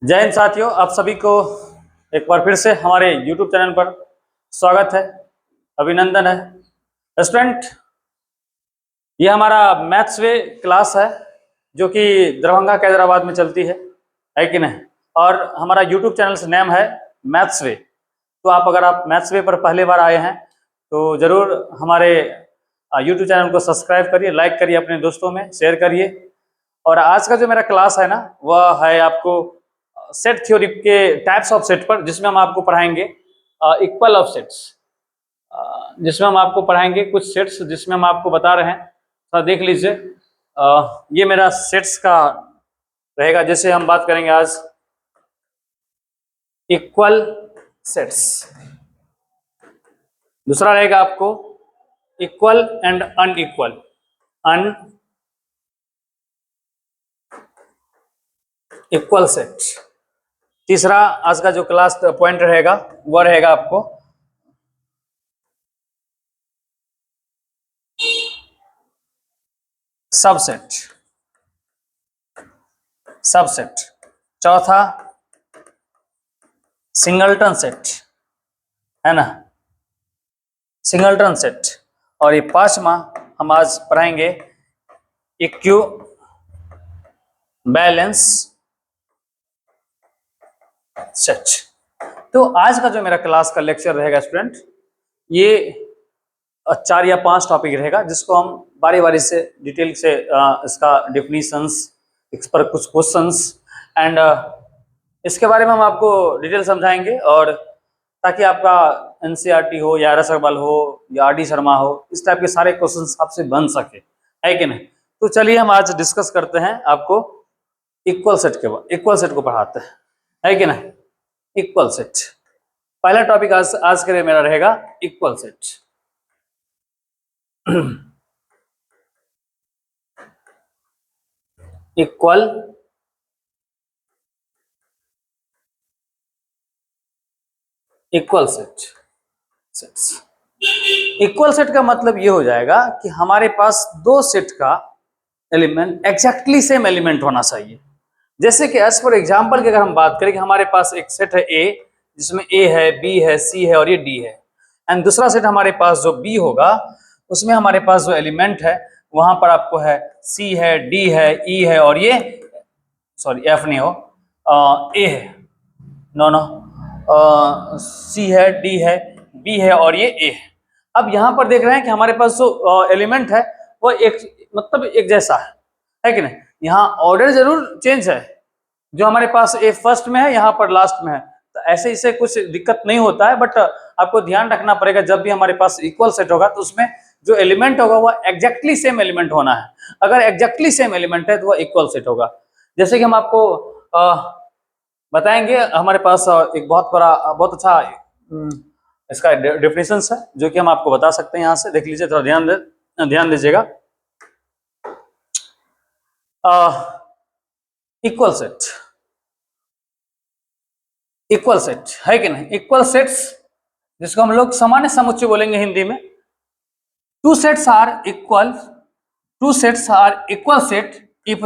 जय हिंद साथियों, आप सभी को एक बार फिर से हमारे YouTube चैनल पर स्वागत है, अभिनंदन है। स्टूडेंट, ये हमारा मैथ्स वे क्लास है जो कि दरभंगा के हैदराबाद में चलती है कि नहीं। और हमारा YouTube चैनल से नेम है मैथ्स वे। तो अगर आप मैथ्स वे पर पहली बार आए हैं तो ज़रूर हमारे YouTube चैनल को सब्सक्राइब करिए, लाइक करिए, अपने दोस्तों में शेयर करिए। और आज का जो मेरा क्लास है ना, वह है आपको सेट थ्योरी के टाइप्स ऑफ सेट पर, जिसमें हम आपको पढ़ाएंगे इक्वल ऑफ सेट्स, जिसमें हम आपको पढ़ाएंगे कुछ सेट्स जिसमें हम आपको बता रहे हैं। तो देख लीजिए, ये मेरा सेट्स का रहेगा। जैसे हम बात करेंगे आज इक्वल सेट्स, दूसरा रहेगा आपको equal and unequal, equal set. तीसरा आज का जो क्लास पॉइंट रहेगा वह रहेगा आपको सबसेट, सबसेट। चौथा सिंगलटन सेट, है ना, सिंगलटन सेट। और ये पांचवा हम आज पढ़ाएंगे इक्यू बैलेंस सेट। तो आज का जो मेरा क्लास का लेक्चर रहेगा स्टूडेंट, ये 4 या 5 टॉपिक रहेगा, जिसको हम बारी बारी से डिटेल से इसका डेफिनेशंस, इस पर कुछ क्वेश्चंस एंड इसके बारे में हम आपको डिटेल समझाएंगे। और ताकि आपका एनसीईआरटी हो या RS अग्रवाल हो या RD शर्मा हो, इस टाइप के सारे क्वेश्चंस आपसे बन सके, है कि नहीं। तो चलिए हम आज डिस्कस करते हैं, आपको इक्वल सेट के बाद इक्वल सेट को पढ़ाते हैं, है कि नहीं। इक्वल सेट पहला टॉपिक आज के लिए मेरा रहेगा equal set. Equal equal set, sets. Equal set का मतलब ये हो जाएगा कि हमारे पास दो सेट का एलिमेंट एग्जैक्टली सेम एलिमेंट होना चाहिए। जैसे कि एज फॉर एग्जांपल की अगर हम बात करें कि हमारे पास एक सेट है ए, जिसमें ए है, बी है, सी है और ये डी है। एंड दूसरा सेट हमारे पास जो बी होगा, उसमें हमारे पास जो एलिमेंट है वहां पर आपको है सी है, डी है, ई है और ये सॉरी एफ नहीं हो, ए है, नो नो, सी है, डी है, बी है और ये ए है। अब यहाँ पर देख रहे हैं कि हमारे पास जो एलिमेंट है वो एक मतलब एक जैसा है कि नहीं। यहाँ ऑर्डर जरूर चेंज है, जो हमारे पास ए फर्स्ट में है यहाँ पर लास्ट में है, तो ऐसे इससे कुछ दिक्कत नहीं होता है। बट आपको ध्यान रखना पड़ेगा, जब भी हमारे पास इक्वल सेट होगा तो उसमें जो एलिमेंट होगा वह एग्जैक्टली सेम एलिमेंट होना है। अगर एग्जैक्टली सेम एलिमेंट है तो वह इक्वल सेट होगा। जैसे कि हम आपको बताएंगे, हमारे पास एक बहुत अच्छा इसका डेफिनेशन है जो कि हम आपको बता सकते हैं। यहाँ से देख लीजिए, थोड़ा ध्यान दीजिएगा। इक्वल सेट, इक्वल सेट है कि नहीं। इक्वल सेट्स जिसको हम लोग सामान्य समुच्चय बोलेंगे हिंदी में। Two sets are equal set if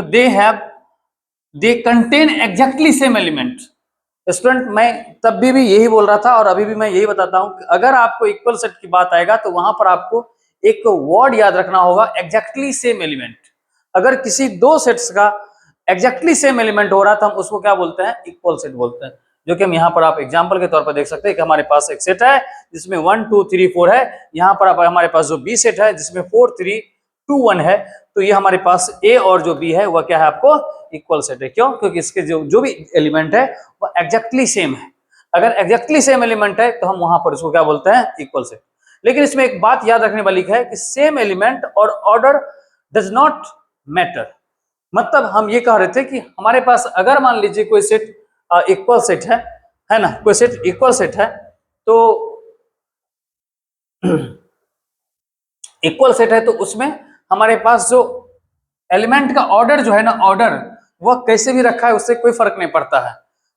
they contain exactly same element. Student, मैं तब भी यही बोल रहा था और अभी भी मैं यही बताता हूं कि अगर आपको इक्वल सेट की बात आएगा तो वहां पर आपको एक वर्ड याद रखना होगा, एग्जैक्टली सेम एलिमेंट। अगर किसी दो सेट्स का एग्जैक्टली सेम एलिमेंट हो रहा तो हम उसको क्या बोलते हैं, इक्वल सेट बोलते हैं। जो कि हम यहाँ पर आप एग्जांपल के तौर पर देख सकते हैं कि हमारे पास एक सेट है जिसमें 1 2 3 4 है। यहाँ पर हमारे पास जो बी सेट है जिसमें 4 3 2 1 है, तो ये हमारे पास ए और जो बी है वह क्या है, आपको इक्वल सेट है। क्यों? क्योंकि इसके जो भी एलिमेंट है वो एग्जैक्टली सेम है। अगर एग्जैक्टली सेम एलिमेंट है तो हम वहां पर उसको क्या बोलते हैं, इक्वल सेट। लेकिन इसमें एक बात याद रखने वाली है कि सेम एलिमेंट और ऑर्डर डज नॉट मैटर। मतलब हम ये कह रहे थे कि हमारे पास अगर मान लीजिए कोई सेट इक्वल सेट है ना, कोई सेट इक्वल सेट है, तो इक्वल सेट है तो उसमें हमारे पास जो एलिमेंट का ऑर्डर जो है ना, ऑर्डर वह कैसे भी रखा है उससे कोई फर्क नहीं पड़ता है।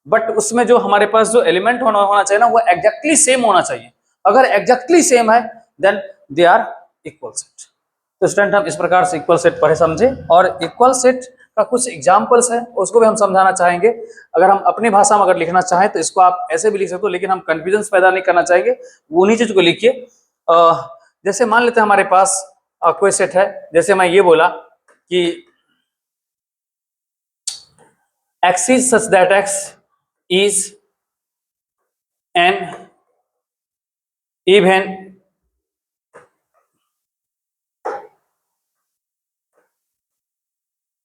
बट उसमें जो हमारे पास जो एलिमेंट होना चाहिए ना, वो एग्जैक्टली सेम होना चाहिए। अगर एग्जैक्टली सेम है then they are equal set. तो स्टूडेंट, हम इस प्रकार से इक्वल सेट पढ़े समझे। और इक्वल सेट का कुछ एग्जाम्पल्स है, उसको भी हम समझाना चाहेंगे। अगर हम अपनी भाषा में अगर लिखना चाहें तो इसको आप ऐसे भी लिख सकते हो, लेकिन हम कंफ्यूजन पैदा नहीं करना चाहेंगे, वो उन्हीं चीज को लिखिए। जैसे मान लेते हैं हमारे पास कोई सेट है, जैसे मैं ये बोला कि x is such that x is an even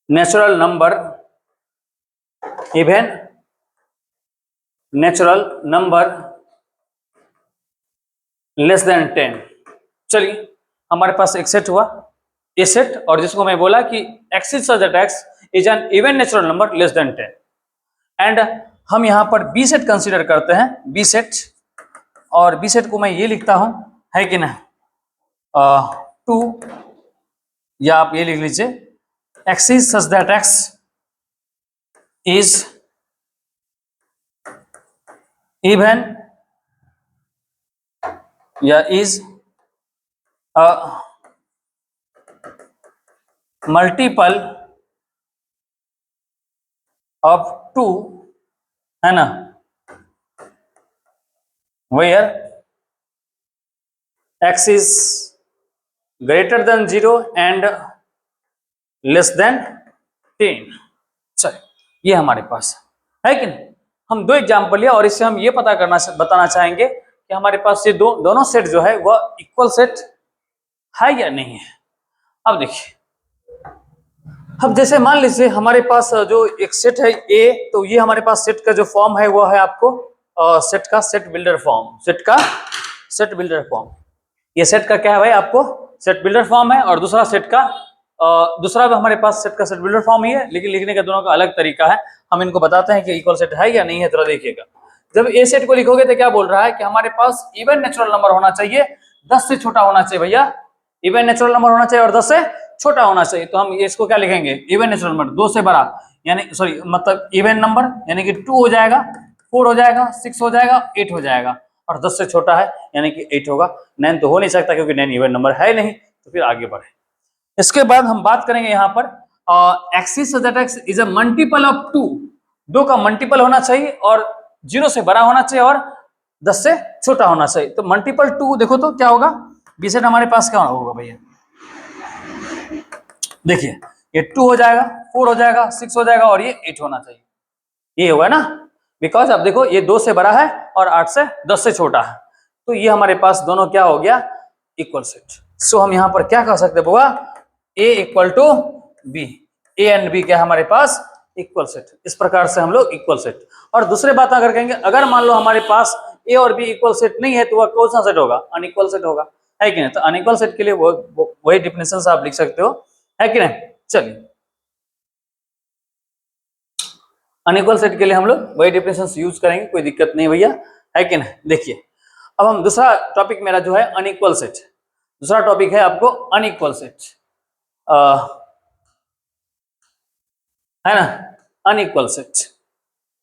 natural number, even natural number less than 10। चलिए हमारे पास एक सेट हुआ ए सेट, और जिसको मैं बोला कि x is such that x is an even natural number less than 10, and हम यहां पर बी सेट कंसीडर करते हैं, बी सेट, और बी सेट को मैं ये लिखता हूं, है कि ना, 2, या आप ये लिख लीजिए x is such that x is even या is a multiple of 2, है ना, where x is greater than 0 and less than 10। चलिए ये हमारे पास है कि नहीं। हम दो एग्जाम्पल लिया और इससे हम ये बताना चाहेंगे कि हमारे पास ये दोनों सेट जो है वह इक्वल सेट है या नहीं है। अब देखिए, अब जैसे मान लीजिए हमारे पास जो एक सेट है ए, तो ये हमारे पास सेट का जो फॉर्म है वो है आपको सेट का सेट बिल्डर फॉर्म, सेट का सेट बिल्डर फॉर्म। ये सेट का क्या है भाई, आपको सेट बिल्डर फॉर्म है, और दूसरा सेट का दूसरा भी हमारे पास सेट का सेट बिल्डर फॉर्म ही है, लेकिन लिखने का दोनों का अलग तरीका है। हम इनको बताते हैं कि इक्वल सेट है या नहीं है। थोड़ा देखिएगा, जब ए सेट को लिखोगे तो क्या बोल रहा है कि हमारे पास इवन नेचुरल नंबर होना चाहिए, 10 से छोटा होना चाहिए भैया, इवन नेचुरल नंबर होना चाहिए और 10 से छोटा होना चाहिए। तो हम इसको क्या लिखेंगे, इवन नेचुरल नंबर 2 से बड़ा, यानी सॉरी मतलब इवन नंबर, यानी कि 2 हो जाएगा, 4 हो जाएगा, 6 हो जाएगा, 8 हो जाएगा, और 10 से छोटा है यानी कि 8 होगा। 9 तो हो नहीं सकता क्योंकि 9 इवन नंबर है नहीं। तो फिर आगे बढ़े, इसके बाद हम बात करेंगे यहाँ पर axis is a multiple of 2, 2 का मल्टीपल होना चाहिए और 0 से बड़ा होना चाहिए और 10 से छोटा होना चाहिए। तो मल्टीपल 2 देखो तो क्या होगा, बी सेट हमारे पास क्या होगा भैया, देखिए ये 2 हो जाएगा, 4 हो जाएगा, 6 हो जाएगा और ये 8 होना चाहिए, ये होगा ना, बिकॉज अब देखो ये 2 से बड़ा है और 8 से 10 से छोटा है। तो ये हमारे पास दोनों क्या हो गया, इक्वल सेट। सो हम यहाँ पर क्या कह सकते हैं, A equal to B, A and B क्या हमारे पास इक्वल सेट। इस प्रकार से हम लोग इक्वल सेट। और दूसरे बात अगर कहेंगे, अगर मान लो हमारे पास ए और बी इक्वल सेट नहीं है तो वह कौन सा सेट होगा, अनइक्वल सेट होगा, है कि नहीं। तो अनइक्वल सेट के लिए वही डिफिनेशन आप लिख सकते हो, है कि नहीं। चलिए अनइक्वल सेट के लिए हम लोग वही डिफिनेशन यूज करेंगे, कोई दिक्कत नहीं भैया, है कि नहीं। देखिए अब हम दूसरा टॉपिक मेरा जो है अनइक्वल सेट, दूसरा टॉपिक है आपको अनइक्वल सेट, है ना, अनइक्वल सेट।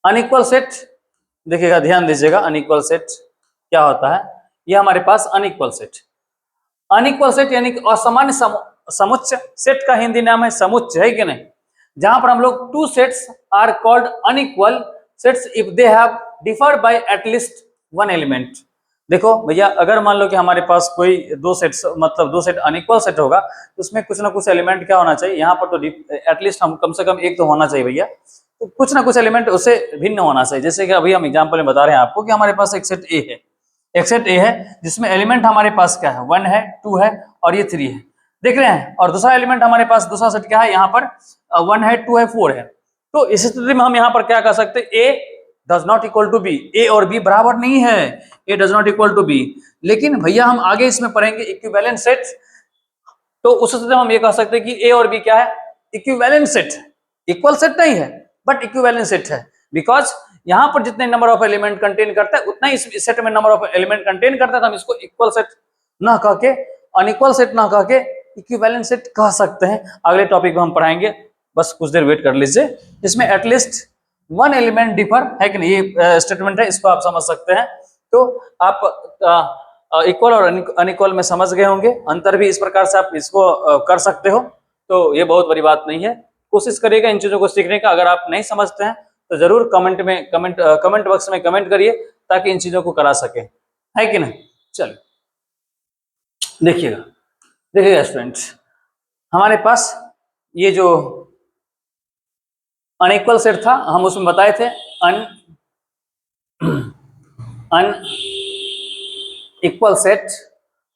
अनइक्वल सेट देखिएगा, ध्यान दीजिएगा, अनइक्वल सेट क्या होता है। ये हमारे पास अनइक्वल सेट, अनइक्वल सेट यानी कि असामान्य समुच्चय, सेट का हिंदी नाम है समुच्चय, है कि नहीं। जहां पर हम लोग two sets are called unequal sets if they have differed by at least one element. देखो भैया, अगर मान लो कि हमारे पास कोई दो सेट, मतलब दो सेट अनइक्वल सेट होगा, तो उसमें कुछ ना कुछ एलिमेंट क्या होना चाहिए, यहाँ पर तो एटलीस्ट हम कम से कम एक तो होना चाहिए भैया, तो कुछ ना कुछ एलिमेंट उससे भिन्न होना चाहिए। जैसे कि अभी हम एग्जाम्पल में बता रहे हैं आपको कि हमारे पास एक सेट ए है, एक सेट ए है जिसमें एलिमेंट हमारे पास क्या है, 1 है, 2 है और ये 3 है, देख रहे हैं। और दूसरा एलिमेंट हमारे पास दूसरा सेट क्या है, यहाँ पर 1 है, 2 है, 4 है। तो इस स्थिति में हम यहाँ पर क्या कर सकते हैं, A does not equal to B, A और बी बराबर नहीं है, A does not equal to B. लेकिन भैया हम आगे इसमें पढ़ेंगे इक्विवेलेंट सेट, तो उस स्थिति में हम ये कह सकते हैं कि ए और बी क्या है, इक्विवेलेंट सेट, इक्वल सेट नहीं है बट इक्विवेलेंट सेट है। बिकॉज यहाँ पर जितने नंबर ऑफ एलिमेंट कंटेन करता है उतना इस सेट में नंबर ऑफ एलिमेंट कंटेन करता है, तो हम इसको इक्वल सेट ना कह के, अनइक्वल सेट ना कह के इक्विवेलेंट सेट कह सकते हैं। अगले टॉपिक में हम पढ़ाएंगे, बस कुछ देर वेट कर लीजिए। इसमें एटलीस्ट वन एलिमेंट डिफर, है कि नहीं, ये स्टेटमेंट है, इसको आप समझ सकते हैं। तो आप इक्वल और अनइक्वल में समझ गए होंगे, अंतर भी इस प्रकार से आप इसको कर सकते हो, तो ये बहुत बड़ी बात नहीं है, कोशिश करिएगा इन चीजों को सीखने का। अगर आप नहीं समझते हैं तो जरूर कमेंट बॉक्स में कमेंट करिए ताकि इन चीजों को करा सके, है कि नहीं। चलिए देखिएगा, देखिएगा स्टूडेंट्स, हमारे पास ये जो अनइक्वल सेट था हम उसमें बताए थे अनइक्वल सेट।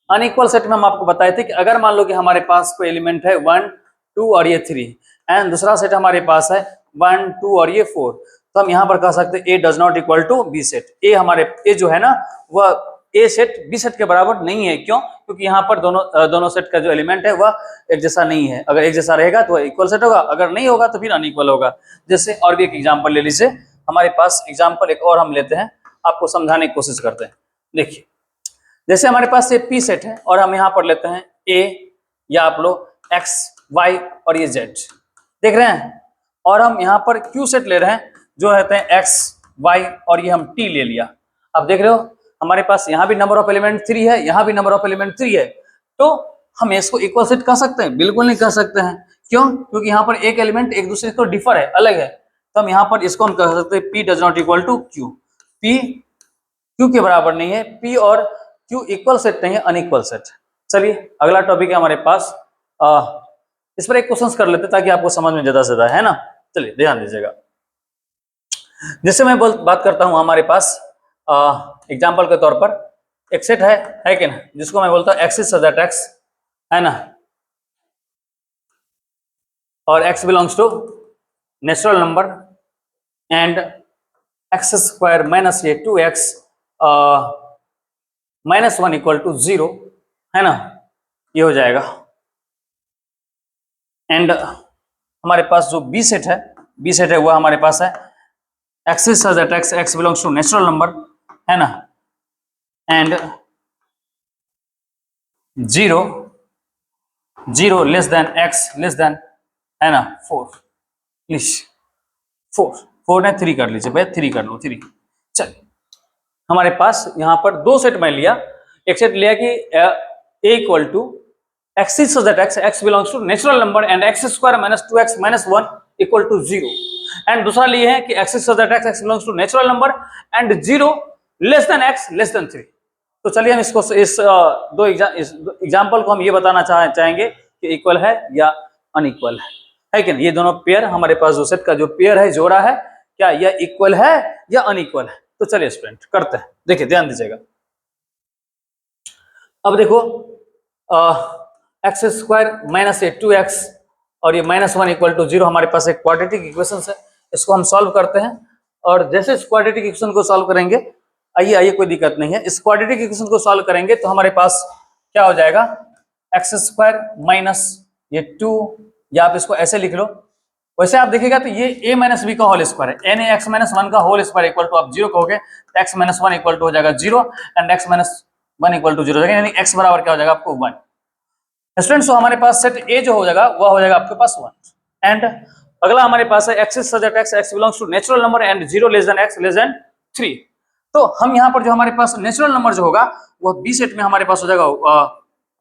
अनइक्वल सेट में हम आपको बताए थे कि अगर मान लो कि हमारे पास कोई एलिमेंट है 1 2 और ये 3 एंड दूसरा सेट हमारे पास है 1 2 और ये 4, तो हम यहाँ पर कह सकते हैं A does not equal to B set. A जो है ना वह ए सेट बी सेट के बराबर नहीं है। क्यों? क्योंकि यहाँ पर दोनों सेट का जो एलिमेंट है वह एक जैसा नहीं है। अगर एक जैसा रहेगा तो इक्वल सेट होगा, अगर नहीं होगा तो फिर अनइक्वल होगा। जैसे और भी एक एग्जांपल ले लीजिए, हमारे पास एग्जांपल एक और हम लेते हैं, आपको समझाने की कोशिश करते हैं। देखिए जैसे हमारे पास ये पी सेट है और हम यहाँ पर लेते हैं ए या आप लोग एक्स वाई और ये जेड, देख रहे हैं, और हम यहाँ पर क्यू सेट ले रहे हैं जो रहते हैं एक्स वाई और ये हम टी ले लिया। अब देख रहे हो हमारे पास यहाँ भी नंबर ऑफ एलिमेंट 3 है, यहाँ भी नंबर ऑफ एलिमेंट 3 है, तो हम इसको इक्वल सेट कह सकते हैं? बिल्कुल नहीं कह सकते हैं। क्यों? क्योंकि यहाँ पर एक एलिमेंट एक दूसरे को डिफर है, अलग है। तो हम यहाँ पर इसको हम कह सकते हैं p does not equal to q, p q के बराबर नहीं है, पी और क्यू इक्वल सेट नहीं है, अनइक्वल सेट। चलिए अगला टॉपिक है हमारे पास, इस पर एक क्वेश्चन कर लेते ताकि आपको समझ में ज्यादा से ज्यादा, है ना। चलिए ध्यान दीजिएगा, जैसे मैं बात करता हूं हमारे पास एग्जाम्पल के तौर पर एक सेट है कि ना, जिसको मैं बोलता हूं एक्स इज सच एक्स, है ना, और x belongs to natural number and x square minus ये 2x माइनस 1 इक्वल टू 0, है ना, ये हो जाएगा। एंड हमारे पास जो बी सेट है वह हमारे पास है x is such x, x belongs to natural number, है ना, and 0 less than x less than, है ना, 4, प्लीज 4 ने 3 कर लीजिए भाई, 3 कर लो 3। चलिए हमारे पास यहाँ पर दो सेट मैं लिया, एक सेट लिया कि A equal to X is such x, x belongs to natural number and x square minus 2x minus 1 equal to 0, and दूसरा लिए है कि X is such x, x belongs to natural number and 0 less than x less than 3। तो चलिए हम इसको इस दो एग्जाम्पल को हम ये बताना चाहेंगे कि इक्वल है या अनइक्वल है कि नहीं। ये दोनों पेयर हमारे पास जो सेट का जो पेयर है, जोड़ा है, क्या यह इक्वल है या अनइक्वल है। तो चलिए स्टूडेंट करते हैं, देखिए ध्यान दीजिएगा। अब देखो एक्स स्क्वायर माइनस 2x और ये माइनस 1 इक्वल टू 0 हमारे पास एक क्वाड्रेटिक इक्वेशन है, इसको हम सॉल्व करते हैं। और जैसे इस क्वाड्रेटिक इक्वेशन को सॉल्व करेंगे, आइए कोई दिक्कत नहीं है, इस क्वाड्रेटिक इक्वेशन को सॉल्व करेंगे तो हमारे पास क्या हो जाएगा, एक्स स्क्वायर माइनस ये 2, या आप इसको ऐसे लिख लो। वैसे आप देखिएगा तो ये a माइनस बी का होल स्क्वायर है, एन एक्स माइनस 1 का होल स्क्वायर इक्वल टू आप 0 कहोगे तो एक्स माइनस 1 इक्वल टू हो जाएगा 0 and x minus 1 equal to 0 हो जाएगा, यानी एक्स बराबर क्या हो जाएगा आपको 1। स्टूडेंट्स, हमारे पास सेट ए जो हो जाएगा वह हो जाएगा आपके पास 1। एंड अगला हमारे पास है x is such x, x belongs to natural number and 0 less than x less than 3। तो हम यहाँ पर जो हमारे पास नेचुरल नंबर जो होगा वह बी सेट में हमारे पास हो जाएगा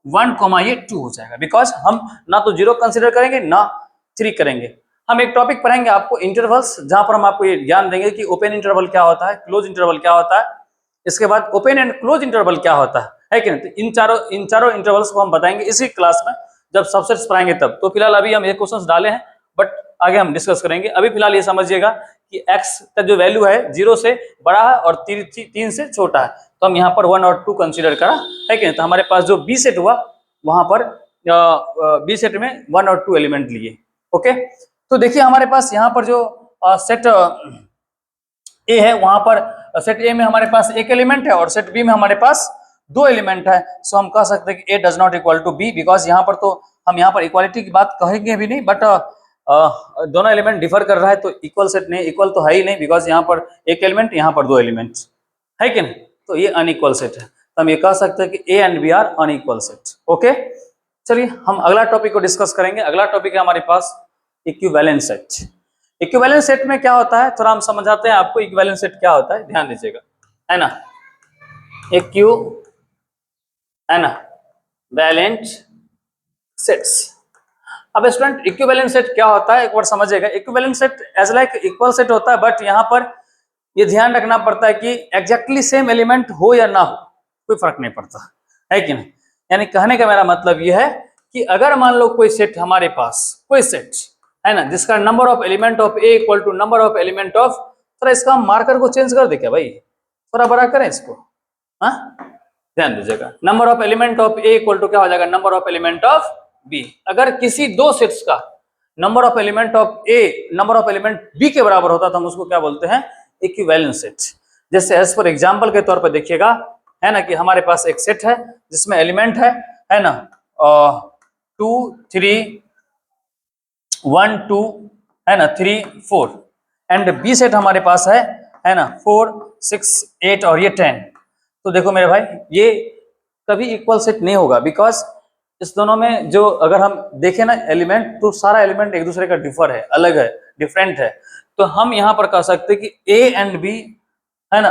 1, ये 2 हो जाएगा, बिकॉज हम ना तो 0 कंसिडर करेंगे ना 3 करेंगे। हम एक टॉपिक पढ़ेंगे आपको इंटरवल्स, जहां पर हम आपको ये ज्ञान देंगे कि ओपन इंटरवल क्या होता है, क्लोज इंटरवल क्या होता है, इसके बाद ओपन एंड क्लोज इंटरवल क्या होता है कि नहीं। तो इन चारों इंटरवल्स को हम बताएंगे इसी क्लास में, जब सबसेट्स पढ़ाएंगे तब। तो फिलहाल अभी हम ये क्वेश्चंस डाले हैं, बट आगे हम डिस्कस करेंगे। अभी फिलहाल ये समझिएगा कि x का जो वैल्यू है 0 से बड़ा है और 3 से छोटा है, तो हम यहाँ पर 1 और 2 कंसीडर करा, है कि नहीं। तो हमारे पास जो बी सेट हुआ वहां पर बी सेट में 1 और 2 एलिमेंट लिए। ओके, तो देखिए हमारे पास यहाँ पर जो सेट ए है, वहां पर सेट ए में हमारे पास एक एलिमेंट है और सेट बी में हमारे पास 2 एलिमेंट है। सो हम कह सकते हैं कि A does not equal to B, because यहाँ पर तो हम यहाँ पर इक्वालिटी की बात कहेंगे भी नहीं, बट दोनों एलिमेंट डिफर कर रहा है तो इक्वल सेट नहीं, इक्वल तो है ही नहीं, बिकॉज यहाँ पर एक एलिमेंट, यहाँ पर 2 एलिमेंट, है कि नहीं। तो ये अनइक्वल सेट है, तो हम ये कह सकते हैं कि A and B are unequal set. Okay, चलिए हम अगला टॉपिक को डिस्कस करेंगे। अगला टॉपिक है हमारे पास इक्विवेलेंट सेट। इक्विवेलेंट सेट में क्या होता है, थोड़ा हम समझाते हैं आपको इक्विवेलेंट सेट क्या होता है, ध्यान दीजिएगा, है ना। है ना, वैलेंट सेट्स। अब स्टूडेंट इक्विवेलेंट सेट क्या होता है एक बार समझिएगा। Equivalent set as like equal set होता है, बट यहाँ पर ये ध्यान रखना पड़ता है कि एग्जैक्टली सेम एलिमेंट हो या ना हो कोई फर्क नहीं पड़ता, है कि नहीं। यानी कहने का मेरा मतलब ये है कि अगर मान लो कोई सेट हमारे पास, कोई सेट है ना, जिसका number of element of A equal to number of element of, थोड़ा इसका मार्कर को चेंज कर दे क्या भाई, थोड़ा बड़ा करें इसको, हाँ ध्यान दीजिएगा। Number of element of A equal to क्या हो जाएगा, number of element of B. अगर किसी दो सेट्स का number of element of A number of element B के बराबर होता तो हम उसको क्या बोलते हैं, इक्विवेलेंट सेट। जैसे एज पर एग्जांपल के तौर पर देखिएगा, है ना, कि हमारे पास एक सेट है जिसमें एलिमेंट है ना 2 3 1 2 है ना 3 4, एंड बी सेट हमारे पास है ना 4 6 8 और ये 10। तो देखो मेरे भाई ये कभी इक्वल सेट नहीं होगा, बिकॉज इस दोनों में जो अगर हम देखें ना एलिमेंट, तो सारा एलिमेंट एक दूसरे का डिफर है, अलग है, डिफरेंट है। तो हम यहाँ पर कह सकते हैं कि ए एंड बी है ना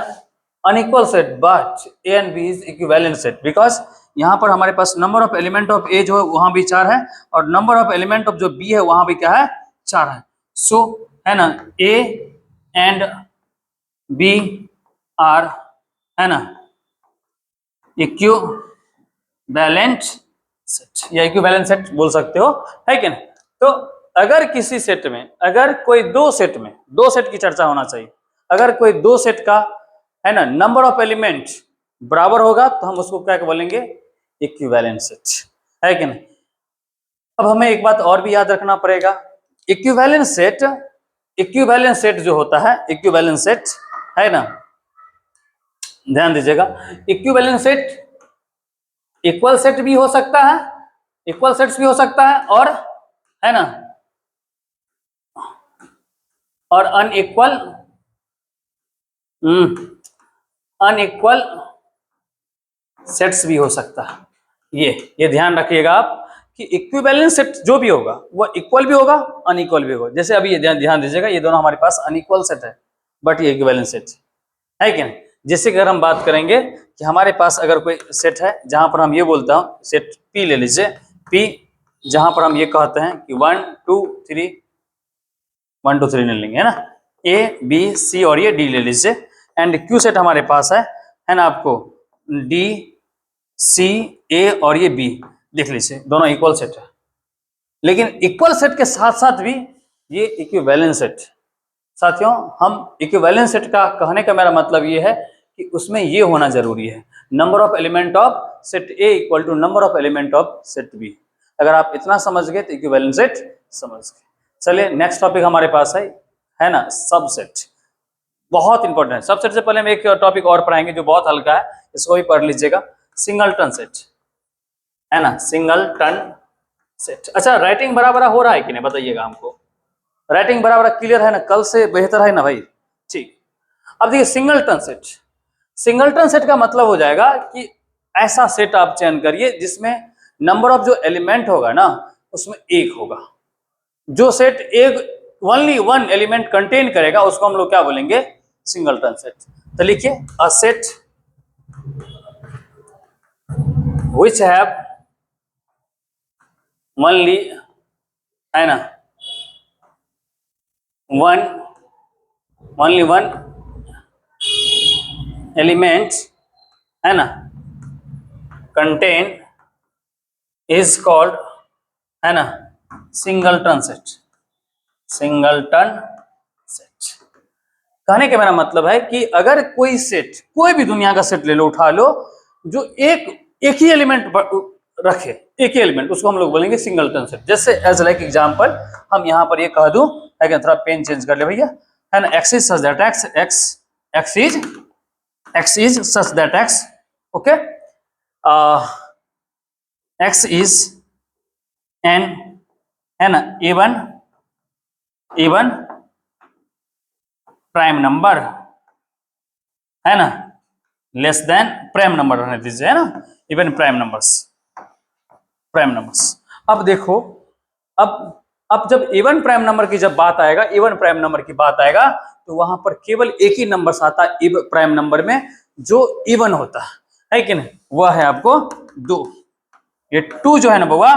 unequal set, but A and B is equivalent set, because यहाँ पर हमारे पास number of element of A जो है वहां भी 4 है, और नंबर ऑफ एलिमेंट ऑफ जो बी है वहां भी क्या है, 4 है। सो है ना ए एंड बी आर है ना इक्विवेलेंट सेट, या इक्विवेलेंट सेट बोल सकते हो, है कि नहीं। तो अगर किसी सेट में, अगर कोई दो सेट में, दो सेट की चर्चा होना चाहिए, अगर कोई दो सेट का है ना नंबर ऑफ एलिमेंट बराबर होगा तो हम उसको क्या बोलेंगे, इक्विवेलेंट सेट, है कि नहीं। अब हमें एक बात और भी याद रखना पड़ेगा, इक्विवेलेंट सेट जो होता है, इक्विवेलेंट सेट है ना, ध्यान दीजिएगा, इक्विवेलेंट सेट इक्वल सेट भी हो सकता है, इक्वल सेट्स भी हो सकता है, और है ना और अनइक्वल सेट्स भी हो सकता है। ये ध्यान रखिएगा आप कि इक्विवेलेंट सेट जो भी होगा वो इक्वल भी होगा, अनइक्वल भी होगा। जैसे अभी ये ध्यान दीजिएगा, ये दोनों हमारे पास अनइक्वल सेट है, बट ये इक्विवेलेंट सेट है कि नहीं। जैसे कि अगर हम बात करेंगे कि हमारे पास अगर कोई सेट है जहां पर हम ये बोलता हूं, सेट पी ले लीजिए, पी जहां पर हम ये कहते हैं कि 1 2 3 1 2 3 नहीं लेंगे, है ना, ए बी सी और ये डी ले लीजिए, एंड क्यू सेट हमारे पास है ना आपको डी सी ए और ये बी देख लीजिए, दोनों इक्वल सेट है। लेकिन इक्वल सेट के साथ साथ भी ये इक्विवेलेंट सेट, साथियों हम इक्विवेलेंट सेट का कहने का मेरा मतलब ये है कि उसमें ये होना जरूरी है, number of element of set A equal to number of element of set B. अगर आप इतना समझ गए तो इक्विवेलेंट सेट समझ गए। चलिए नेक्स्ट टॉपिक हमारे पास है ना सबसेट, बहुत इंपॉर्टेंट है। सबसेट से पहले हम एक टॉपिक और पढ़ाएंगे जो बहुत हल्का है, इसको भी पढ़ लीजिएगा, सिंगलटन सेट, है ना सिंगलटन सेट। अच्छा राइटिंग बराबर हो रहा है कि नहीं बताइएगा हमको, राइटिंग बराबर क्लियर है ना, कल से बेहतर है ना भाई, ठीक। अब देखिए सिंगलटन सेट, सिंगलटन सेट का मतलब हो जाएगा कि ऐसा सेट आप चयन करिए जिसमें नंबर ऑफ जो एलिमेंट होगा ना उसमें एक होगा। जो सेट एक ओनली वन एलिमेंट कंटेन करेगा उसको हम लोग क्या बोलेंगे, सिंगलटन सेट। तो लिखिए a set which have only है ना ओनली वन एलिमेंट है ना कंटेन इज कॉल्ड है ना सिंगलटन सेट, सिंगलटन सेट। कहने का मेरा मतलब है कि अगर कोई सेट, कोई भी दुनिया का सेट ले लो, उठा लो, जो एक ही एलिमेंट रखे, एक ही एलिमेंट, उसको हम लोग बोलेंगे सिंगलटन सेट। जैसे एज लाइक एग्जांपल हम यहाँ पर ये कह दूं, है थोड़ा पेन चेंज कर ले भैया, है ना x is such that x is such that x, okay, x is an है ना इवन प्राइम नंबर, है ना लेस देन प्राइम नंबर रहने दीजिए, है ना इवन प्राइम नंबर्स। अब देखो, अब जब इवन प्राइम नंबर की जब बात आएगा, इवन प्राइम नंबर की बात आएगा तो वहां पर केवल एक ही नंबर आता है प्राइम नंबर में जो इवन होता है कि नहीं, वह है आपको 2। ये 2 जो है ना बउआ,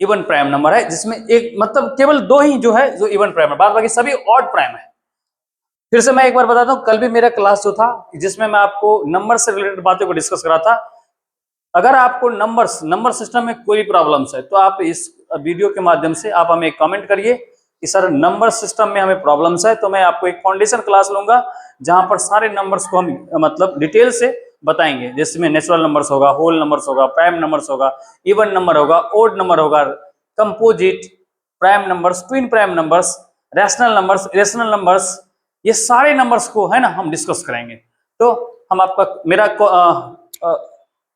इवन प्राइम नंबर है, जिसमें एक मतलब केवल दो ही जो है जो इवन प्राइम है, बाद बाकी सभी ऑड प्राइम है। फिर से मैं एक बार बताता हूँ, कल भी मेरा क्लास जो था जिसमें मैं आपको नंबर से रिलेटेड बातों को डिस्कस करा था। अगर आपको नंबर सिस्टम में कोई प्रॉब्लम्स है तो आप इस वीडियो के माध्यम से आप हमें कमेंट करिए कि सर नंबर सिस्टम में हमें प्रॉब्लम्स है, तो मैं आपको एक फाउंडेशन क्लास लूंगा जहां पर सारे नंबर्स को हम मतलब डिटेल से बताएंगे, जिसमें नेचुरल नंबर्स होगा, होल नंबर्स होगा, प्राइम नंबर्स होगा, इवन नंबर होगा, ओड नंबर होगा, composite, prime numbers, twin prime numbers, rational numbers, irrational numbers, ये सारे नंबर्स को है ना हम डिस्कस करेंगे। तो हम आपका मेरा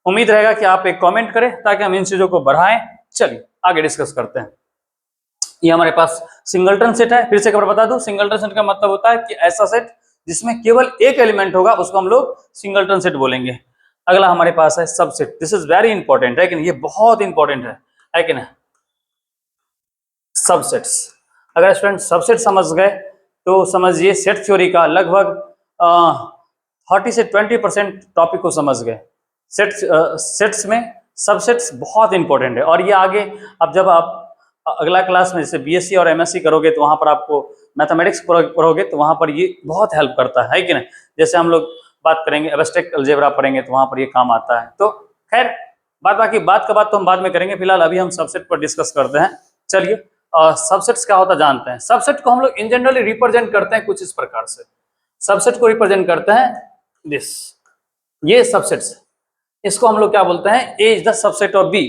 उम्मीद रहेगा कि आप एक कमेंट करें ताकि हम इन चीजों को बढ़ाएं। चलिए आगे डिस्कस करते हैं। ये हमारे पास सिंगलटन सेट है। फिर से एक बार बता दूं, सिंगलटन सेट का मतलब होता है कि ऐसा सेट जिसमें केवल एक एलिमेंट होगा उसको हम लोग सिंगलटन सेट बोलेंगे। अगला हमारे पास है subset. This is very important है कि नहीं, ये बहुत इंपॉर्टेंट है कि नहीं। सबसेट्स, अगर स्टूडेंट सबसेट समझ गए तो समझिए सेट थ्योरी का लगभग 30 से 20% टॉपिक को समझ गए। सेट्स में सबसेट्स बहुत इंपॉर्टेंट है, और ये आगे अब जब आप अगला क्लास में जैसे बीएससी और एमएससी करोगे तो वहां पर आपको मैथमेटिक्स पढ़ोगे तो वहां पर ये बहुत हेल्प करता है कि नहीं। जैसे हम लोग बात करेंगे एब्स्ट्रैक्ट अलजेब्रा पढ़ेंगे तो वहां पर ये काम आता है। तो खैर बाकी बात का बात तो हम बाद में करेंगे, फिलहाल अभी हम सबसेट पर डिस्कस करते हैं। चलिए सबसेट्स क्या होता है जानते हैं। सबसेट को हम लोग इन जनरली रिप्रेजेंट करते हैं कुछ इस प्रकार से। सबसेट को रिप्रेजेंट करते हैं दिस, ये सबसेट्स, इसको हम लोग क्या बोलते हैं, A is the subset of B.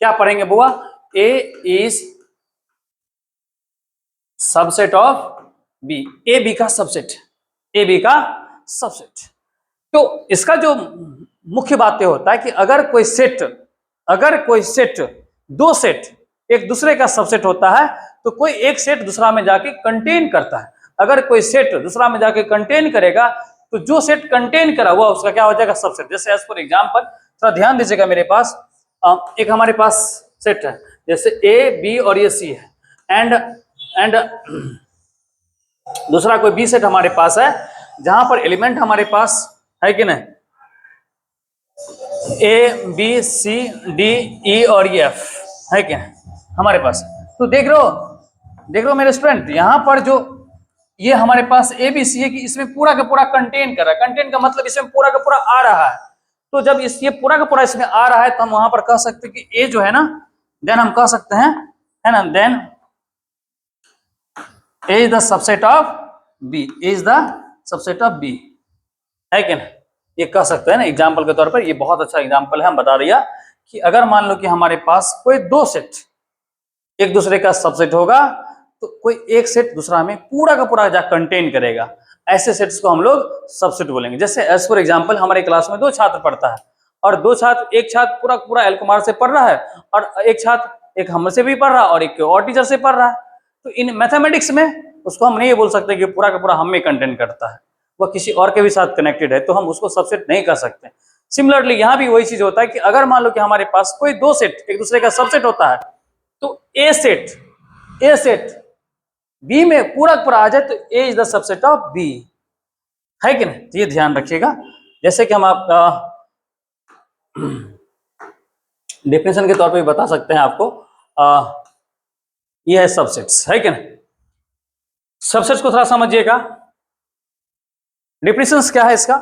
क्या पढ़ेंगे बुआ, A is subset of B, A B का सबसेट, ए बी का सबसेट। तो इसका जो मुख्य बात यह होता है कि अगर कोई सेट दो सेट एक दूसरे का सबसेट होता है तो कोई एक सेट दूसरा में जाके कंटेन करता है। अगर कोई सेट दूसरा में जाके कंटेन करेगा तो जो सेट कंटेन करा हुआ उसका क्या हो जाएगा, सबसेट। जैसे एज फॉर एग्जांपल थोड़ा ध्यान दीजिएगा, मेरे पास एक हमारे पास सेट है, जैसे ए बी और ये सी है, एंड दूसरा कोई बी सेट हमारे पास है जहां पर एलिमेंट हमारे पास है कि नहीं, A B C D E और एफ है क्या हमारे पास। तो देख रहे हो मेरे स्टूडेंट, यहां पर जो ये हमारे पास ए बी सी है कि इसमें पूरा का पूरा कंटेन कर रहा है। कंटेन का मतलब इसमें पूरा का पूरा आ रहा है। तो जब ये पूरा का पूरा इसमें आ रहा है तो हम वहां पर कह सकते हैं कि ए जो है ना, देन हम कह सकते हैं है ना, then A is the subset of B, A is the subset of B, है क्या ना, ये कह सकते हैं ना एग्जाम्पल के तौर पर। ये बहुत अच्छा एग्जाम्पल है, हम बता दिया कि अगर मान लो कि हमारे पास कोई दो सेट एक दूसरे का सबसेट होगा तो कोई एक सेट दूसरा में पूरा का पूरा जा कंटेन करेगा, ऐसे सेट्स को हम लोग सबसेट बोलेंगे। जैसे एज फॉर एग्जांपल हमारे क्लास में दो छात्र पढ़ता है और एक छात्र पूरा पूरा एल कुमार से पढ़ रहा है और एक छात्र एक हमसे भी पढ़ रहा है और एक और टीचर से पढ़ रहा है। तो इन मैथमेटिक्स में उसको हम नहीं बोल सकते कि पूरा का पूरा हम में कंटेन करता है, वह किसी और के भी साथ कनेक्टेड है, तो हम उसको सबसेट नहीं कर सकते। सिमिलरली यहाँ भी वही चीज होता है कि अगर मान लो कि हमारे पास कोई दो सेट एक दूसरे का सबसेट होता है तो ए सेट बी में पूरा पूरा आ जाए तो A is the subset of B, है कि नहीं। तो ये ध्यान रखिएगा। जैसे कि हम आप डेफिनेशन के तौर पे बता सकते हैं आपको, ये है सबसेट्स, है कि नहीं। सबसेट्स को थोड़ा समझिएगा। डेफिनेशंस क्या है इसका,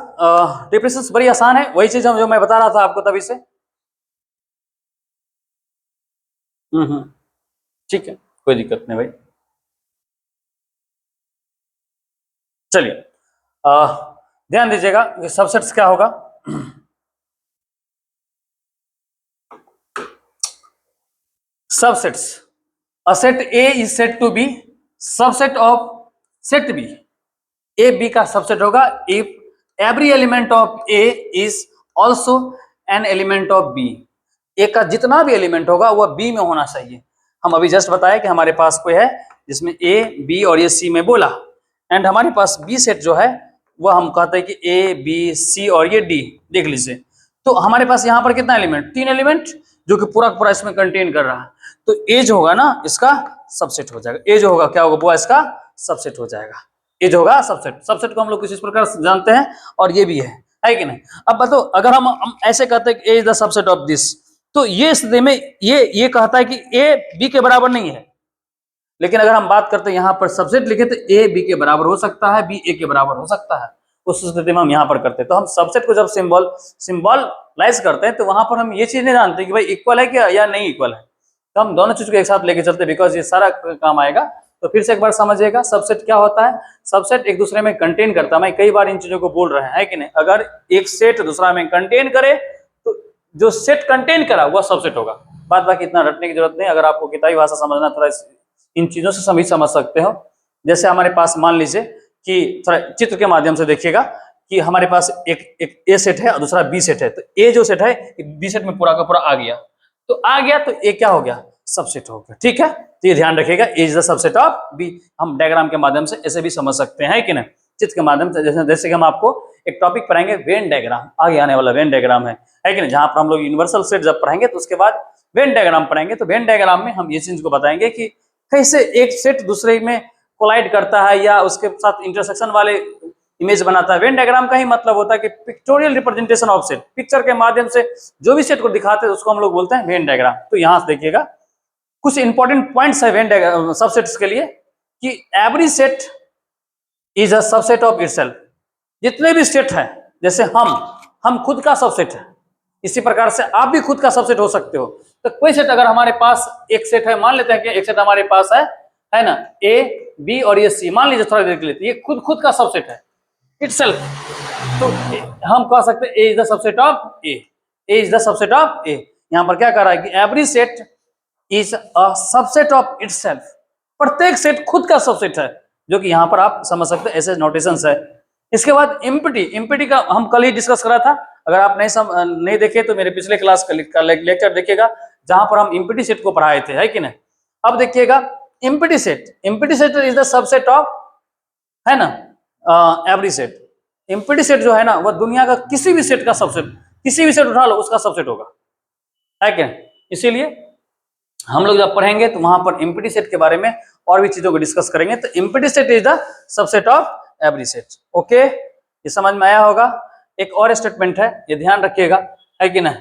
डेफिनेशंस बड़ी आसान है, वही चीज जो मैं बता रहा था आपको तभी से। ठीक है, कोई दिक्कत नहीं भाई। चलिए ध्यान दीजिएगा कि सबसेट्स क्या होगा। Subsets, a set A is set to B subset of set B. A B का सबसेट होगा if every element of A is also an element of B. A का जितना भी एलिमेंट होगा वह बी में होना चाहिए। हम अभी जस्ट बताया कि हमारे पास कोई है जिसमें ए बी और ये सी में बोला, एंड हमारे पास बी सेट जो है वह हम कहते हैं कि ए बी सी और ये डी। देख लीजिए, तो हमारे पास यहाँ पर कितना एलिमेंट, तीन एलिमेंट जो कि पूरा पूरा इसमें कंटेन कर रहा है। तो ए जो होगा ना इसका सबसेट हो जाएगा, ए जो होगा क्या होगा वो इसका सबसेट हो जाएगा। ए जो होगा सबसेट को हम लोग किसी प्रकार से जानते हैं और ये भी है कि नहीं। अब बताओ अगर हम ऐसे कहते हैं कि A is the subset of this, तो ये स्थिति में ये कहता है कि ए बी के बराबर नहीं है। लेकिन अगर हम बात करते हैं यहाँ पर सबसेट लिखे तो ए बी के बराबर हो सकता है, बी ए के बराबर हो सकता है। उस स्थिति में हम यहाँ पर करते हैं। तो हम सबसेट को जब सिंबॉलाइज करते हैं तो वहां पर हम ये चीज नहीं जानते कि भाई इक्वल है क्या या नहीं इक्वल है। तो हम दोनों चीज को एक साथ लेके चलते हैं, बिकॉज ये सारा काम आएगा। तो फिर से एक बार समझिएगा, सबसेट क्या होता है। सबसेट एक दूसरे में कंटेन करता है। मैं कई बार इन चीजों को बोल रहे हैं कि नहीं, अगर एक सेट दूसरा में कंटेन करे तो जो सेट कंटेन करा वह सबसेट होगा। बात बाकी इतना रटने की जरूरत नहीं। अगर आपको किताबी भाषा समझना, थोड़ा इन चीजों से सभी समझ सकते हो। जैसे हमारे पास मान लीजिए कि थोड़ा चित्र के माध्यम से देखिएगा कि हमारे पास एक ए सेट है और दूसरा बी सेट है। तो ए जो सेट है बी सेट में पूरा का पूरा आ गया, तो आ गया तो ए क्या हो गया, सबसेट हो गया। ठीक है, तो ये ध्यान रखिएगा, A is the subset of B. हम डायग्राम के माध्यम से ऐसे भी समझ सकते हैं कि नहीं, चित्र के माध्यम से। जैसे कि हम आपको एक टॉपिक पढ़ाएंगे वेन डायग्राम, आगे आने वाला वेन डायग्राम है कि नहीं, जहां पर हम लोग यूनिवर्सल सेट जब पढ़ेंगे तो उसके बाद वेन डायग्राम पढ़ेंगे। तो वेन डायग्राम में हम ये चीज को बताएंगे कि कैसे एक सेट दूसरे में कोलाइड करता है या उसके साथ इंटरसेक्शन वाले इमेज बनाता है। वेन डायग्राम का ही मतलब होता है कि pictorial representation of set, picture के माध्यम से जो भी सेट को दिखाते हैं उसको हम लोग बोलते हैं वेन डायग्राम। तो यहां से देखिएगा कुछ इंपॉर्टेंट पॉइंट्स है वेन डायग्राम सबसेट्स के लिए, कि every set is a subset of itself. जितने भी सेट है, जैसे हम खुद का सबसेट है, इसी प्रकार से आप भी खुद का सबसेट हो सकते हो। तो कोई सेट अगर हमारे पास एक सेट है, मान लेते हैं कि एक सेट हमारे पास है ना, ए बी और ये सी, मान लीजिए थोड़ा देर के लिए, ये खुद का सबसेट है इटसेल्फ। तो हम कह सकते हैं A is the subset of A, A is the subset of A. यहां पर क्या कह रहा है कि every set is a subset of itself. प्रत्येक सेट खुद का सबसेट है, जो कि यहां पर आप समझ सकते हैं, ऐसे नोटेशंस है। इसके बाद इम्पिटी का हम कल ही डिस्कस करा था। अगर आप नहीं देखे तो मेरे पिछले क्लास का लेक्चर देखिएगा, जहां पर हम इम्पिटी सेट को पढ़ाए थे, है कि नहीं। अब देखिएगा empty set is the subset of, है ना, एवरी सेट। इम्पिटी सेट जो है ना, वह दुनिया का किसी भी सेट का सबसेट, किसी भी सेट उठा लो उसका सबसेट होगा, है क्या। इसीलिए हम लोग जब पढ़ेंगे तो वहां पर इम्पिटी सेट के बारे में और भी चीजों को डिस्कस करेंगे। तो empty set is the subset of every set. Okay, ये समझ में आया होगा। एक और स्टेटमेंट है, ये ध्यान रखिएगा, है कि नहीं।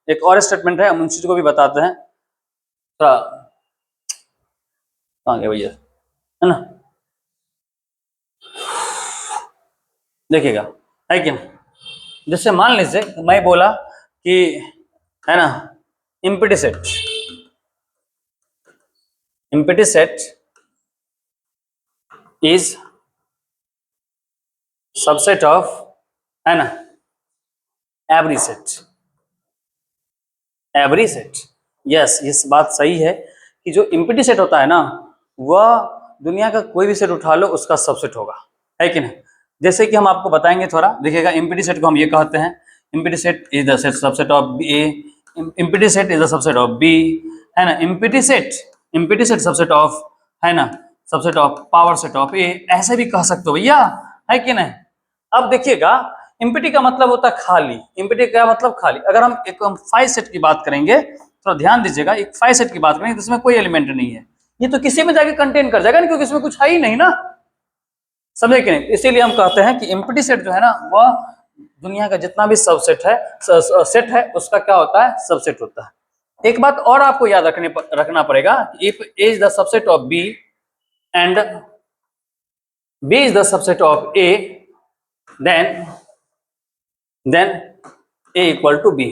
एक और स्टेटमेंट है, हम उन चीजों को भी बताते हैं। थोड़ा कहाँ गए भैया, है ना, देखिएगा, है कि नहीं। जैसे मान लीजिए मैं बोला कि, है ना, empty set is subset of, है ना, एवरी सेट। यस, इस बात सही है कि जो इम्पिटी सेट होता है ना, वह दुनिया का कोई भी सेट उठा लो उसका सबसेट होगा, है कि नहीं। जैसे कि हम आपको बताएंगे, थोड़ा देखिएगा। इम्पिटी सेट को हम ये कहते हैं, empty set is the subset of A, empty set is the subset of B, है ना, इम्पिटी सेट सबसेट ऑफ, है ना, subset of power set of A, ऐसे भी कह सकते हो भैया, है कि नहीं। अब देखिएगा, इम्पिटी का मतलब होता है खाली। इम्पिटी का मतलब खाली। अगर हम एक 5 सेट की बात करेंगे, तो ध्यान दीजिएगा, एक 5 सेट की बात करेंगे तो इसमें कोई एलिमेंट नहीं है, ये तो किसी में जाके कंटेन कर जाएगा ना, क्योंकि इसमें कुछ है ही नहीं ना, समझे कि नहीं। इसीलिए हम कहते हैं कि इम्पिटी सेट जो है ना, वह दुनिया का जितना भी सबसेट है, सेट है, उसका क्या होता है, सबसेट होता है। एक बात और आपको याद रखना पड़ेगा, if A is the subset of B and B is the subset of A, then A equal to B.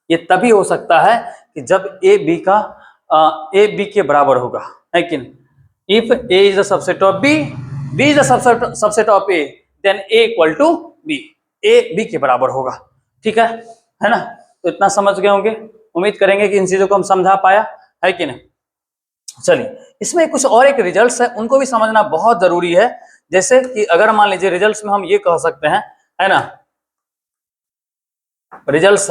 ये तभी हो सकता है कि जब ए बी के बराबर होगा, है कि नहीं। If A is the subset of B, B is the subset of A, then A equal to B, A B के बराबर होगा। ठीक है ना। तो इतना समझ गए होंगे, उम्मीद करेंगे कि इन चीजों को हम समझा पाया, है कि नहीं। चलिए, इसमें कुछ और एक रिजल्ट्स है, उनको भी समझना बहुत जरूरी है। जैसे कि अगर मान लीजिए रिजल्ट्स में हम ये कह सकते हैं, है ना, रिजल्ट्स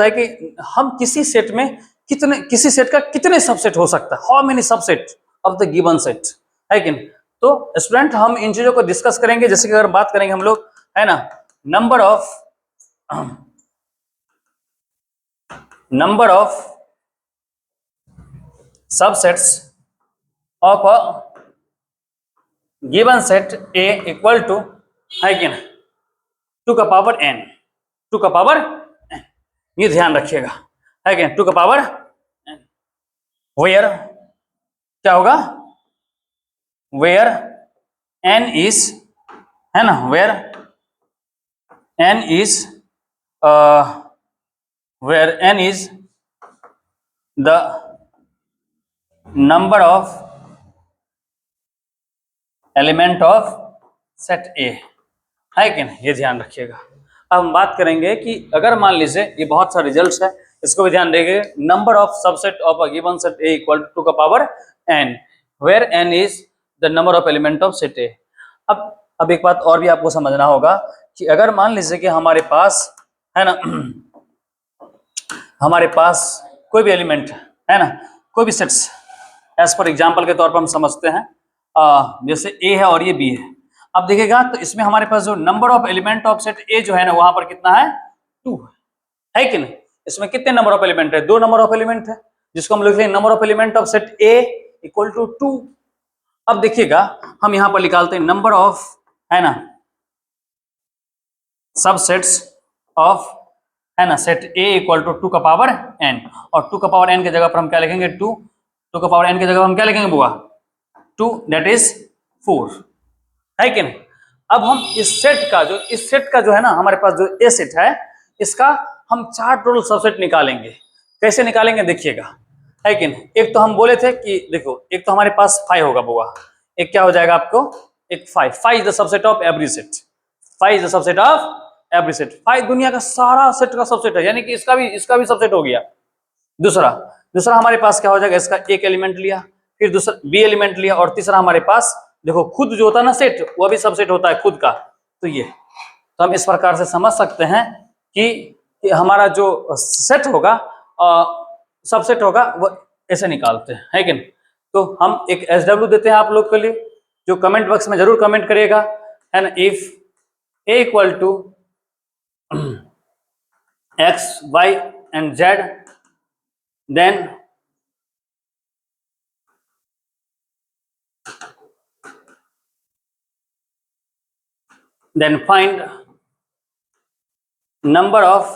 है कि हम किसी सेट में किसी सेट का कितने सबसेट हो सकता है, how many subset of the given set, है कि नहीं। तो स्टूडेंट, हम इन चीजों को डिस्कस करेंगे। जैसे कि अगर बात करेंगे हम लोग, है ना, number of subsets of a given set A equal to, है कि नहीं, 2 का पावर n, 2 का पावर n। ये ध्यान रखिएगा, है क्या, 2 का पावर वेयर क्या होगा, वेयर n इज, है ना, where n is where n is the number of element of set A, है कि नहीं, ये ध्यान रखिएगा। अब हम बात करेंगे कि अगर मान लीजिए ये बहुत सा रिजल्ट्स है, इसको भी ध्यान देंगे, number of subset of a given set A equal to 2 का power n, where n is the number of element of set A. अब एक बात और भी आपको समझना होगा कि अगर मान लीजिए कि हमारे पास, है ना, हमारे पास कोई भी एलिमेंट है ना, कोई भी सेट्स, एज पर एग्जाम्पल के तौर पर हम समझते हैं जैसे ए है और ये बी है। अब देखिएगा तो इसमें हमारे पास जो number of element of set A जो है ना, वहां पर कितना है, 2 है कि नहीं। इसमें कितने नंबर ऑफ एलिमेंट है, 2 नंबर ऑफ एलिमेंट है, जिसको हम लिख लेंगे number of element of set A equal to 2। अब देखिएगा हम यहां पर निकालते हैं नंबर ऑफ, है ना, सबसेट्स ऑफ, है ना, सेट ए इक्वल टू 2 का पावर n, और 2 का पावर n की जगह पर हम क्या लिखेंगे, 2 का पावर n की जगह हम क्या लिखेंगे बुआ, 2 दैट इज 4, है कि नहीं। अब हम इस सेट का जो है ना, हमारे पास जो ए सेट है, इसका हम 4 टोटल सबसेट निकालेंगे। कैसे निकालेंगे देखिएगा, है कि नहीं। एक तो हम बोले थे कि देखो, एक तो हमारे पास 5 होगा बुआ, एक क्या हो जाएगा आपको, एक 5 is the subset of every set, 5 is the subset of every set, 5 दुनिया का सारा सेट का सबसेट है, यानी कि इसका भी सबसेट हो गया। दूसरा हमारे पास क्या हो जाएगा, इसका एक एलिमेंट लिया, फिर दूसरा बी एलिमेंट लिया, और तीसरा हमारे पास देखो खुद जो होता है ना सेट, वो भी सबसेट होता है खुद का। तो ये तो हम इस प्रकार से समझ सकते हैं कि हमारा जो सेट होगा, सबसेट होगा, वो ऐसे निकालते हैं, है कि नहीं। तो हम एक SW देते हैं आप लोग के लिए, जो कमेंट बॉक्स में जरूर कमेंट करिएगा, है ना, if A equal to x y and z, then find number of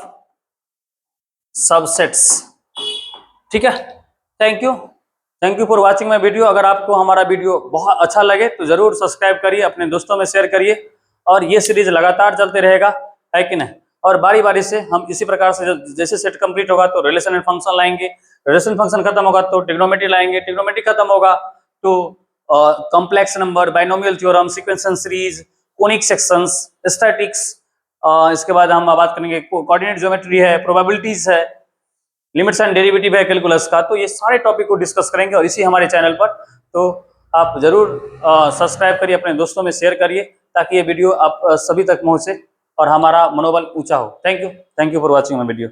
subsets, ठीक है। Thank you for watching my video. अगर आपको हमारा वीडियो बहुत अच्छा लगे तो जरूर सब्सक्राइब करिए, अपने दोस्तों में शेयर करिए, और ये सीरीज लगातार चलते रहेगा, है कि नहीं। और बारी बारी से हम इसी प्रकार से जैसे सेट कंप्लीट होगा तो रिलेशन एंड फंक्शन लाएंगे, रिलेशन फंक्शन खत्म होगा तो ट्रिग्नोमेट्री लाएंगे, ट्रिग्नोमेट्री खत्म होगा तो complex number, binomial theorem, sequential series, conic sections, statics, इसके बाद हम बात करेंगे कोऑर्डिनेट ज्योमेट्री है, प्रोबेबिलिटीज है, लिमिट्स एंड डेरिवेटिव है कैलकुलस का। तो ये सारे टॉपिक को डिस्कस करेंगे और इसी हमारे चैनल पर। तो आप जरूर सब्सक्राइब करिए, अपने दोस्तों में शेयर करिए, ताकि ये वीडियो आप सभी तक पहुंचे और हमारा मनोबल ऊंचा हो। Thank you for watching my video.